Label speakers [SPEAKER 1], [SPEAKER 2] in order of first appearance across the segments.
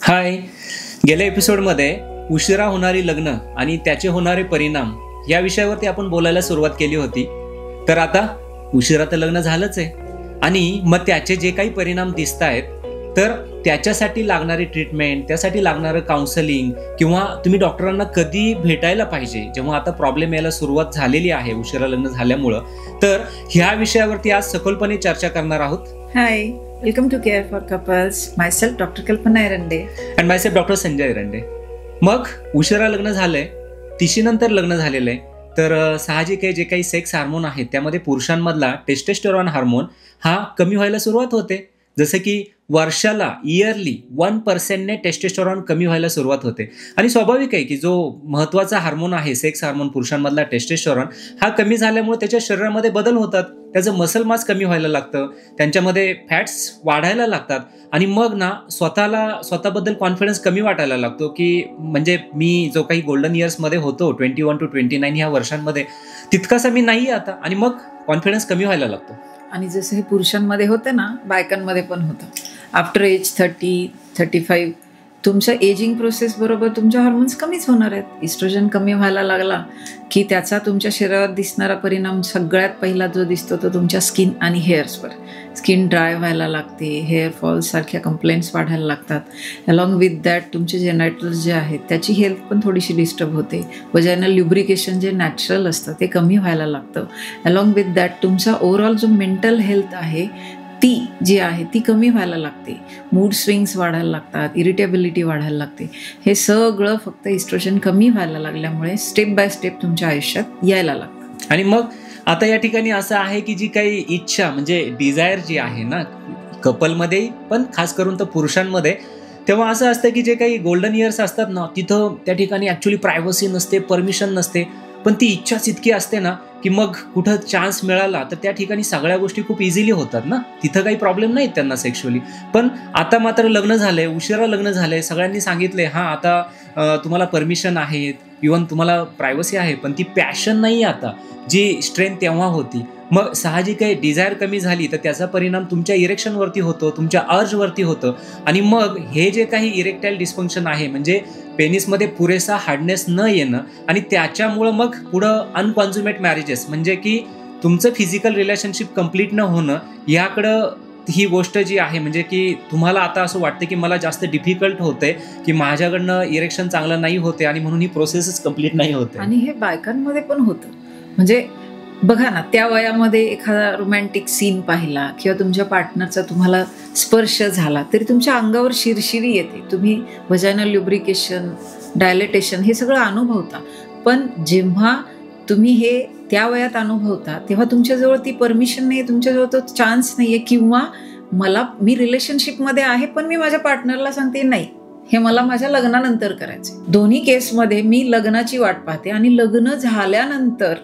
[SPEAKER 1] हाय. गेल्या एपिसोडमध्ये उशिरा होणारी लग्न आणि त्याचे होणारे परिणाम या विषयावरती आपण बोलायला सुरुवात केली होती. तर आता उशिरा तर लग्न झालंच आहे आणि मग त्याचे जे काही परिणाम दिसत आहेत तर त्याच्यासाठी लागणारी ट्रीटमेंट, त्यासाठी लागणारं काउन्सलिंग किंवा तुम्ही डॉक्टरांना कधी भेटायला पाहिजे जेव्हा आता प्रॉब्लेम यायला सुरुवात झालेली आहे उशिरा लग्न झाल्यामुळं, तर ह्या विषयावरती आज सखोलपणे चर्चा करणार आहोत.
[SPEAKER 2] Hi, welcome to care for couples. Myself doctor Kalpana Erande
[SPEAKER 1] and myself doctor Sanjay Erande. मग उशिरा लग्न झालंय, तिशीनंतर लग्न झालेलं आहे, तर साहजिक आहे जे काही सेक्स हार्मोन आहेत त्यामध्ये पुरुषांमधला टेस्टोस्टेरॉन हार्मोन हा कमी व्हायला सुरुवात होते. जसं की वर्षाला इयरली 1% टेस्टोस्टेरॉन कमी व्हायला सुरुवात होते आणि स्वाभाविक आहे की जो महत्त्वाचा हार्मोन आहे सेक्स हार्मोन पुरुषांमधला टेस्टोस्टेरॉन हा कमी झाल्यामुळे त्याच्या शरीरामध्ये बदल होतात. त्याचं मसल मास कमी व्हायला लागतं, त्यांच्यामध्ये फॅट्स वाढायला लागतात आणि मग ना स्वतःबद्दल कॉन्फिडन्स कमी वाटायला लागतो की म्हणजे मी जो काही गोल्डन इयर्समध्ये होतो 21 to 29 ह्या वर्षांमध्ये तितकासा मी नाही आता, आणि मग कॉन्फिडन्स कमी व्हायला लागतो.
[SPEAKER 2] आणि जसं हे पुरुषांमध्ये होतं ना, बायकांमध्ये पण होतं. आफ्टर एज 30-35 तुमच्या एजिंग प्रोसेस बरोबर तुमचे हॉर्मोन्स कमीच होणार आहेत. इस्ट्रोजन कमी व्हायला लागला की त्याचा तुमच्या शरीरावर दिसणारा परिणाम सगळ्यात पहिला जो दिसतो तो तुमच्या स्किन आणि हेअर्सवर. स्किन ड्राय व्हायला लागते, हेअर फॉल्स सारख्या कंप्लेंट्स वाढायला लागतात. अलॉंग विथ दॅट तुमचे जेनायटल्स जे आहेत त्याची हेल्थ पण थोडीशी डिस्टर्ब होते. वजायनल ल्युब्रिकेशन जे नॅचरल असतं ते कमी व्हायला लागतं. अलॉंग विथ दॅट तुमचा ओव्हरऑल जो मेंटल हेल्थ आहे ती जी आहे ती कमी व्हायला लागते. मूड स्विंग्स वाढायला लागतात, इरिटेबिलिटी वाढायला लागते. हे सगळं फक्त इस्ट्रोजन कमी व्हायला लागल्यामुळे स्टेप बाय स्टेप तुमच्या आयुष्यात यायला लागतं.
[SPEAKER 1] आणि मग आता या ठिकाणी असं आहे की जी काही इच्छा म्हणजे डिझायर जी आहे ना कपलमध्ये पण खास करून तर पुरुषांमध्ये, तेव्हा असं असतं की जे काही गोल्डन इयर्स असतात ना तिथं त्या ठिकाणी ॲक्च्युली प्रायव्हसी नसते, परमिशन नसते, पण ती इच्छाच इतकी असते ना की मग कुठं चान्स मिळाला तर त्या ठिकाणी सगळ्या गोष्टी खूप इझिली होतात ना, तिथं काही प्रॉब्लेम नाहीत त्यांना सेक्शुअली. पण आता मात्र लग्न झालंय, उशिरा लग्न झालंय, सगळ्यांनी सांगितलंय हां आता तुम्हाला परमिशन आहेत, इव्हन तुम्हाला प्रायव्हसी आहे, पण ती पॅशन नाही आता जी स्ट्रेंथ तेव्हा होती. मग साहजिक आहे डिझायर कमी झाली तर त्याचा परिणाम तुमच्या इरेक्शनवरती होतो, तुमच्या अर्जवरती होतं. आणि मग हे जे काही इरेक्टाईल डिस्फंक्शन आहे म्हणजे पेनिसमध्ये पुरेसा हार्डनेस न येणं आणि त्याच्यामुळं मग पुढं अनकॉन्झ्युमेट मॅरेजेस म्हणजे की तुमचं फिजिकल रिलेशनशिप कंप्लीट न होणं याकडं ही गोष्ट जी आहे म्हणजे की तुम्हाला आता असं वाटतं की मला जास्त डिफिकल्ट होतंय की माझ्याकडनं इरेक्शन चांगलं नाही होते आणि म्हणून ही प्रोसेसच कंप्लीट नाही होते.
[SPEAKER 2] आणि हे बायकांमध्ये पण होतं. म्हणजे बघा ना, त्या वयामध्ये एखादा रोमॅन्टिक सीन पाहिला किंवा तुमच्या पार्टनरचा तुम्हाला स्पर्श झाला तरी तुमच्या अंगावर शिरशिरी येते. तुम्ही व्हजायनल ल्युब्रिकेशन, डायलेटेशन हे सगळं अनुभवता. पण जेव्हा तुम्ही हे त्या वयात अनुभवता तेव्हा तुमच्याजवळ ती परमिशन नाही, तुमच्याजवळ तो चान्स नाही आहे, किंवा मी रिलेशनशिपमध्ये आहे पण मी माझ्या पार्टनरला सांगते नाही, हे मला माझ्या लग्नानंतर करायचं. दोन्ही केसमध्ये मी लग्नाची वाट पाहते आणि लग्न झाल्यानंतर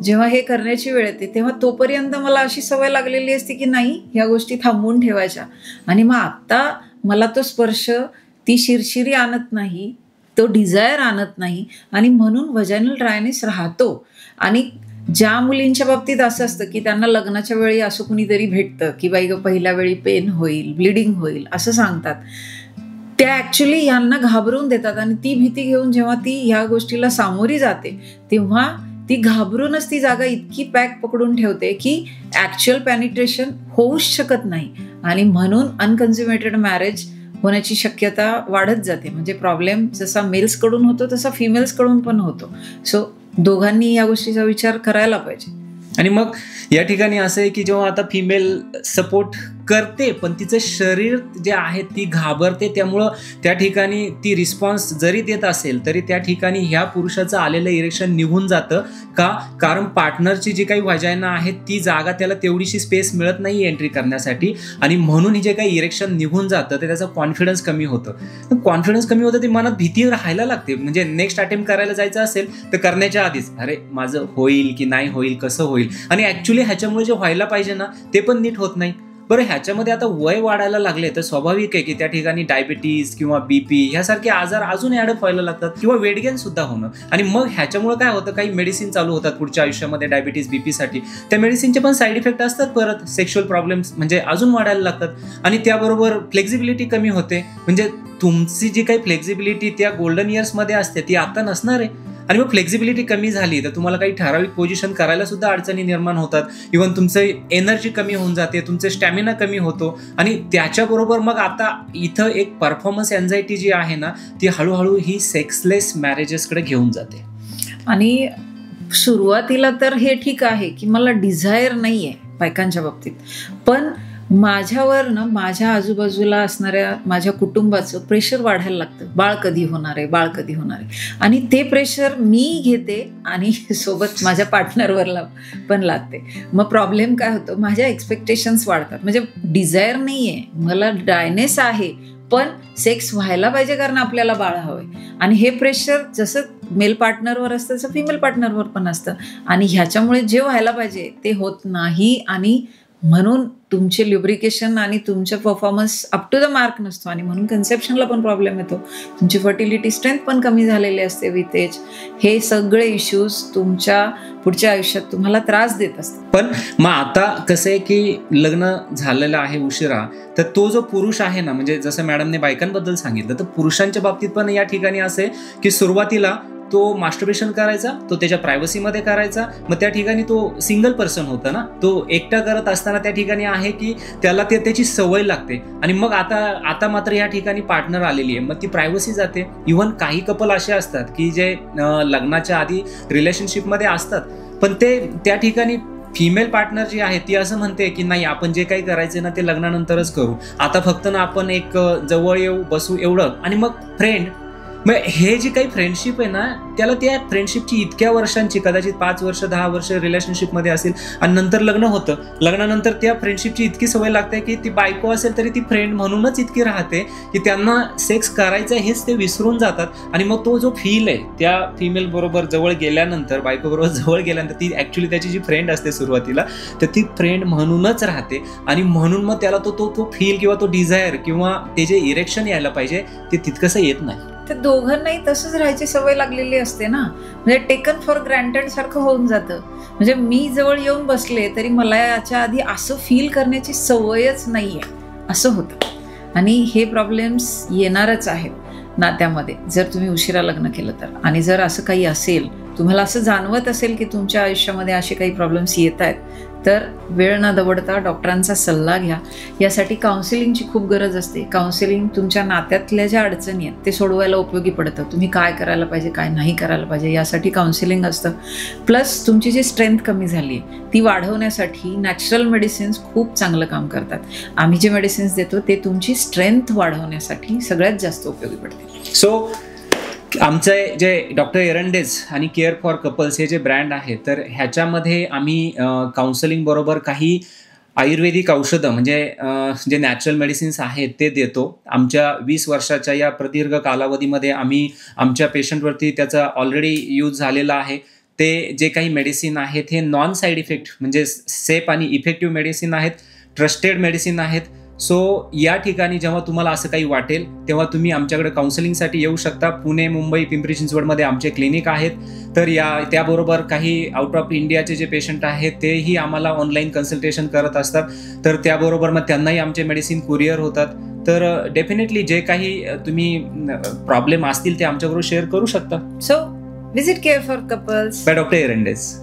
[SPEAKER 2] जेव्हा हे करण्याची वेळ येते तेव्हा तोपर्यंत मला अशी सवय लागलेली असते की नाही, ह्या गोष्टी थांबवून ठेवायच्या. आणि मग आत्ता मला तो स्पर्श, ती शिरशिरी आणत नाही, तो डिझायर आणत नाही आणि म्हणून व्हजायनल ड्रायनेस राहतो. आणि ज्या मुलींच्या बाबतीत असं असतं की त्यांना लग्नाच्या वेळी असं कुणीतरी भेटतं की बाई गं पहिल्या वेळी पेन होईल, ब्लिडिंग होईल असं सांगतात, त्या ॲक्च्युली यांना घाबरवून देतात. आणि ती भीती घेऊन जेव्हा ती ह्या गोष्टीला सामोरी जाते तेव्हा ती घाबरूनच ती जागा इतकी पॅक पकडून ठेवते की ॲक्च्युअल पेनिट्रेशन होऊच शकत नाही आणि म्हणून अनकन्झ्युमेटेड मॅरेज होण्याची शक्यता वाढत जाते. म्हणजे प्रॉब्लेम जसा मेल्सकडून होतो तसा फिमेल्सकडून पण होतो. सो दोघांनी या गोष्टीचा विचार करायला पाहिजे.
[SPEAKER 1] आणि मग या ठिकाणी असं आहे की जेव्हा आता फिमेल सपोर्ट करते पण तिचं शरीर जे आहे ती घाबरते, त्यामुळं त्या ठिकाणी ती रिस्पॉन्स जरी देत असेल तरी त्या ठिकाणी ह्या पुरुषाचं आलेलं इरेक्शन निघून जातं. का? कारण पार्टनरची जी काही व्हाजायना आहे ती जागा त्याला तेवढीशी स्पेस मिळत नाही एंट्री करण्यासाठी आणि म्हणून ही जे काही इरेक्शन निघून जातं तर त्याचा कॉन्फिडन्स कमी होतं. कॉन्फिडन्स कमी होतं, ती मनात भीती राहायला लागते. म्हणजे नेक्स्ट अटेम्प्ट करायला जायचं असेल तर करण्याच्या आधीच अरे माझं होईल की नाही होईल, कसं होईल, आणि ॲक्च्युली ह्याच्यामुळे जे व्हायला पाहिजे ना ते पण नीट होत नाही. बरं ह्याच्यामध्ये आता वय वाढायला लागले तर स्वाभाविक आहे की त्या ठिकाणी डायबिटीज किंवा बीपी ह्यासारखे आजार अजून ॲडअप व्हायला लागतात किंवा वेट गेन सुद्धा होणं. आणि मग ह्याच्यामुळे काय होतं, काही मेडिसिन चालू होतात पुढच्या आयुष्यामध्ये डायबिटीज बीपीसाठी. त्या मेडिसिनचे पण साईड इफेक्ट असतात. परत सेक्शुअल प्रॉब्लेम्स म्हणजे अजून वाढायला लागतात आणि त्याबरोबर फ्लेक्झिबिलिटी कमी होते. म्हणजे तुमची जी काही फ्लेक्झिबिलिटी त्या गोल्डन इयर्समध्ये असते ती आता नसणार आहे. आणि मग फ्लेक्झिबिलिटी कमी झाली तर तुम्हाला काही ठराविक पोझिशन करायला सुद्धा अडचणी निर्माण होतात. इव्हन तुमचं एनर्जी कमी होऊन जाते, तुमचे स्टॅमिना कमी होतो. आणि त्याच्याबरोबर मग आता इथं एक परफॉर्मन्स एन्झायटी जी आहे ना ती हळूहळू ही सेक्सलेस मॅरेजेसकडे घेऊन जाते.
[SPEAKER 2] आणि सुरुवातीला तर हे ठीक आहे की मला डिझायर नाही आहे बायकांच्या बाबतीत, पण माझ्यावर ना माझ्या आजूबाजूला असणाऱ्या माझ्या कुटुंबाचं प्रेशर वाढायला लागतं. बाळ कधी होणार आहे, बाळ कधी होणार आहे. आणि ते प्रेशर मी घेते आणि सोबत माझ्या पार्टनरवरला पण लागते. मग प्रॉब्लेम काय होतो, माझ्या एक्सपेक्टेशन्स वाढतात. म्हणजे डिझायर नाही आहे, मला ड्रायनेस आहे, पण सेक्स व्हायला पाहिजे कारण आपल्याला बाळ हवंय. आणि हे प्रेशर जसं मेल पार्टनरवर असतं तसं फिमेल पार्टनरवर पण असतं. आणि ह्याच्यामुळे जे व्हायला पाहिजे ते होत नाही. आणि म्हणून तुमचे ल्युब्रिकेशन आणि तुमचा performance up to the mark नसतो. आणि म्हणून कन्सेप्शनला पण प्रॉब्लेम येतो. तुमची फर्टिलिटी स्ट्रेंथ पण कमी झालेली असते विथ एज. हे सगळे इश्यूज तुमच्या पुढच्या आयुष्यात तुम्हाला त्रास देत असतात.
[SPEAKER 1] पण मग आता कसं आहे की लग्न झालेलं आहे उशिरा, तर तो जो पुरुष आहे ना, म्हणजे जसं मॅडमने बायकांबद्दल सांगितलं, तर पुरुषांच्या बाबतीत पण या ठिकाणी असे की सुरुवातीला तो मास्टरबेशन करायचा, तो त्याच्या प्रायव्हसीमध्ये करायचा. मग त्या ठिकाणी तो सिंगल पर्सन होता ना, तो एकटा करत असताना त्या ठिकाणी आहे की त्याला त्याची सवय लागते. आणि मग आता मात्र या ठिकाणी पार्टनर आलेली आहे, मग ती प्रायव्हसी जाते. इव्हन काही कपल असे असतात की जे लग्नाच्या आधी रिलेशनशिपमध्ये असतात, पण ते त्या ठिकाणी फिमेल पार्टनर जी आहे ती असं म्हणते की नाही, आपण जे काही करायचं ना ते लग्नानंतरच करू, आता फक्त ना आपण एक जवळ येऊ बसू एवढं. आणि मग फ्रेंड, मग हे जी काही फ्रेंडशिप आहे ना, त्याला त्या फ्रेंडशिपची इतक्या वर्षांची, कदाचित 5 वर्ष 10 वर्ष रिलेशनशिपमध्ये असेल आणि नंतर लग्न होतं. लग्नानंतर त्या फ्रेंडशिपची इतकी सवय लागते की ती बायको असेल तरी ती फ्रेंड म्हणूनच इतकी राहते की त्यांना सेक्स करायचं हेच ते विसरून जातात. आणि मग तो जो फील आहे त्या फिमेल बरोबर जवळ गेल्यानंतर, बायको बरोबर जवळ गेल्यानंतर, ती ऍक्च्युली त्याची जी फ्रेंड असते सुरुवातीला, तर ती फ्रेंड म्हणूनच राहते. आणि म्हणून मग त्याला तो फील किंवा तो डिझायर किंवा ते जे इरेक्शन यायला पाहिजे ते तितकंसं येत नाही.
[SPEAKER 2] तर दोघांनाही तसंच राहायची सवय लागलेली असते ना. म्हणजे टेकन फॉर ग्रँटेड सारखं होऊन जातं. म्हणजे मी जवळ येऊन बसले तरी मला याच्या आधी असं फील करण्याची सवयच नाहीये, असं होतं. आणि हे प्रॉब्लेम्स येणारच आहेत नात्यामध्ये जर तुम्ही उशिरा लग्न केलं तर. आणि जर असं काही असेल, तुम्हाला असं जाणवत असेल की तुमच्या आयुष्यामध्ये असे काही प्रॉब्लेम्स येत आहेत, तर वेळ न दवडता डॉक्टरांचा सल्ला घ्या. यासाठी काउन्सिलिंगची खूप गरज असते. काउन्सिलिंग तुमच्या नात्यातल्या ज्या अडचणी आहेत ते सोडवायला उपयोगी पडतं. तुम्ही काय करायला पाहिजे, काय नाही करायला पाहिजे, यासाठी काउन्सिलिंग असतं. प्लस तुमची जी स्ट्रेंथ कमी झाली ती वाढवण्यासाठी नॅचरल मेडिसिन्स खूप चांगलं काम करतात. आम्ही जे मेडिसिन्स देतो ते तुमची स्ट्रेंथ वाढवण्यासाठी सगळ्यात जास्त उपयोगी पडते.
[SPEAKER 1] सो आमचे जे डॉक्टर एरंडेज आणि केअर फॉर कपल्स हे जे ब्रँड आहे, तर ह्याच्यामध्ये आम्ही काउन्सिलिंग बरोबर काही आयुर्वेदिक औषधं म्हणजे जे नॅचरल मेडिसिन्स आहेत ते देतो. आमच्या 20 वर्षाच्या या प्रदीर्घ कालावधीमध्ये आम्ही आमच्या पेशंटवरती त्याचा ऑलरेडी यूज झालेला आहे. ते जे काही मेडिसिन आहेत हे नॉन साईड इफेक्ट म्हणजे सेफ आणि इफेक्टिव्ह मेडिसिन आहेत, ट्रस्टेड मेडिसिन आहेत. सो या ठिकाणी जेव्हा तुम्हाला असं काही वाटेल तेव्हा तुम्ही आमच्याकडे काउन्सिलिंगसाठी येऊ शकता. पुणे, मुंबई, पिंपरी चिंचवडमध्ये आमचे क्लिनिक आहेत. तर त्याबरोबर काही आउट ऑफ इंडियाचे जे पेशंट आहेत तेही आम्हाला ऑनलाईन कन्सल्टेशन करत असतात. तर त्याबरोबर मग त्यांनाही आमचे मेडिसिन कुरिअर होतात. तर डेफिनेटली जे काही तुम्ही प्रॉब्लेम असतील ते आमच्याबरोबर शेअर करू शकता.
[SPEAKER 2] So visit care for couples
[SPEAKER 1] by doctor एरंडेज.